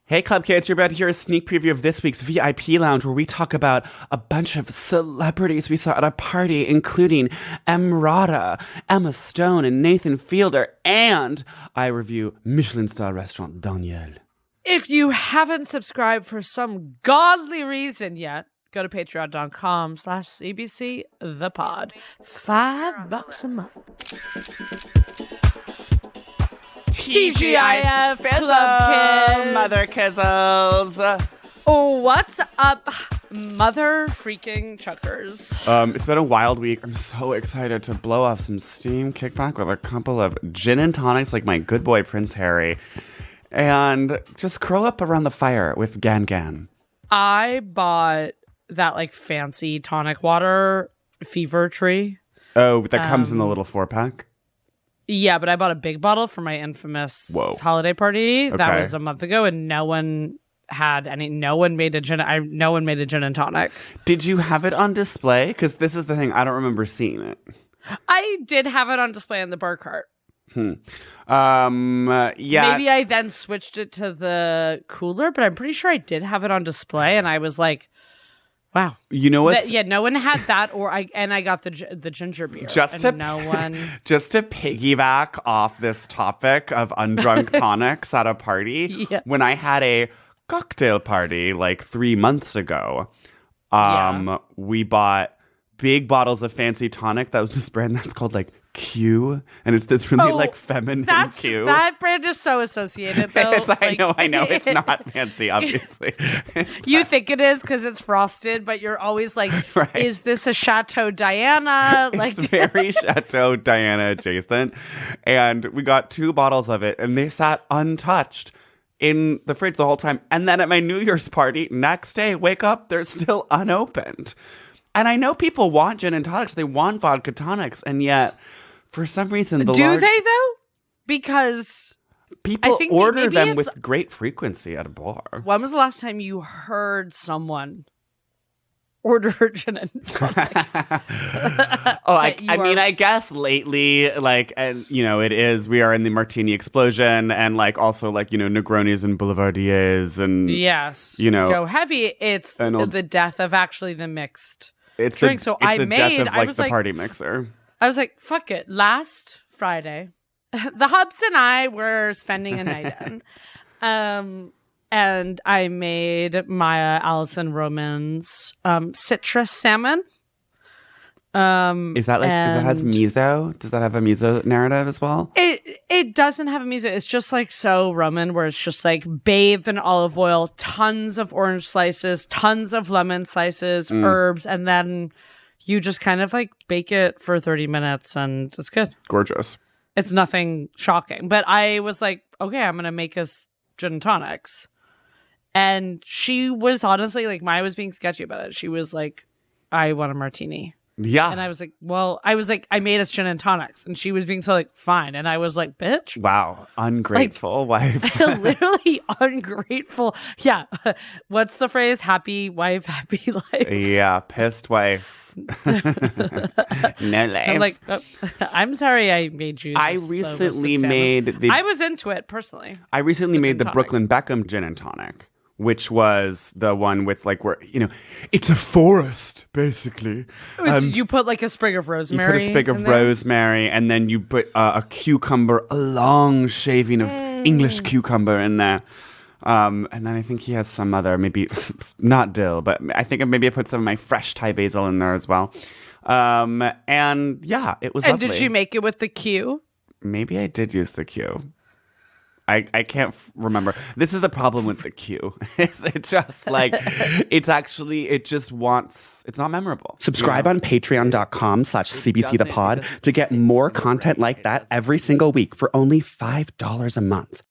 Hey, Club Kids, you're about to hear a sneak preview of this week's VIP Lounge, where we talk about a bunch of celebrities we saw at a party, including Emrata, Emma Stone, and Nathan Fielder, and I review Michelin-starred restaurant Daniel. If you haven't subscribed for some godly reason yet, go to patreon.com/CBC the pod. $5 a month. TGIF Club Kids. Mother Kizzles. Oh, what's up, mother freaking chuckers? It's been a wild week. I'm so excited to blow off some steam, kick back with a couple of gin and tonics like my good boy Prince Harry, and just curl up around the fire with Gan Gan. I bought that like fancy tonic water Fever Tree. Oh, that comes in the little 4-pack? Yeah, but I bought a big bottle for my infamous holiday party. Okay. That was a month ago, and no one made a gin and tonic. Did you have it on display? Because this is the thing, I don't remember seeing it. I did have it on display in the bar cart. Yeah. Maybe I then switched it to the cooler, but I'm pretty sure I did have it on display, and I was like, wow. You know what? No one had that, I got the ginger beer. Just to piggyback off this topic of undrunk tonics at a party, when I had a cocktail party like 3 months ago, we bought big bottles of fancy tonic. That was this brand that's called like Q, and it's this really feminine Q. That brand is so associated though. I know it's not fancy, obviously. You think it is because it's frosted, but you're always like, right. Is this a Chateau Diana? It's very Chateau Diana adjacent. And we got 2 bottles of it, and they sat untouched in the fridge the whole time. And then at my New Year's party, next day, wake up, they're still unopened. And I know people want gin and tonics, they want vodka tonics, and yet for some reason, do they though? Because people order them with great frequency at a bar. When was the last time you heard someone order gin and tonic? I guess lately, like, and you know, we are in the martini explosion, and like also like, you know, Negronis and Boulevardiers, and yes, you know, go heavy. It's the death of actually the mixed drink. Death of the party mixer. I was like, fuck it. Last Friday, the Hubs and I were spending a night in. And I made Maya Allison Roman's citrus salmon. Is that has miso? Does that have a miso narrative as well? It doesn't have a miso. It's just like so Roman, where it's just like bathed in olive oil, tons of orange slices, tons of lemon slices, herbs, and then you just kind of like bake it for 30 minutes and it's good. Gorgeous. It's nothing shocking. But I was like, okay, I'm going to make us gin and tonics. And she was honestly like, Maya was being sketchy about it. She was like, I want a martini. Yeah. And I was like, I made us gin and tonics. And she was being so like, fine. And I was like, bitch. Wow. Ungrateful wife. Literally ungrateful. Yeah. What's the phrase? Happy wife, happy life. Yeah. Pissed wife. No life. I'm like, I'm sorry I made you. I recently made I was into it personally. I recently made the Brooklyn Beckham gin and tonic, which was the one with like where, you know, it's a forest basically. You put like a sprig of rosemary. You put a sprig of rosemary, and then you put a cucumber, a long shaving of English cucumber in there. And then I think he has some other, maybe not dill, but I think maybe I put some of my fresh Thai basil in there as well. And yeah, it was lovely. And did you make it with the Q? Maybe I did use the Q. I can't remember. This is the problem with the Q. It's just like, it's not memorable. Subscribe on patreon.com/CBC the pod to get more content like that every single week for only $5 a month.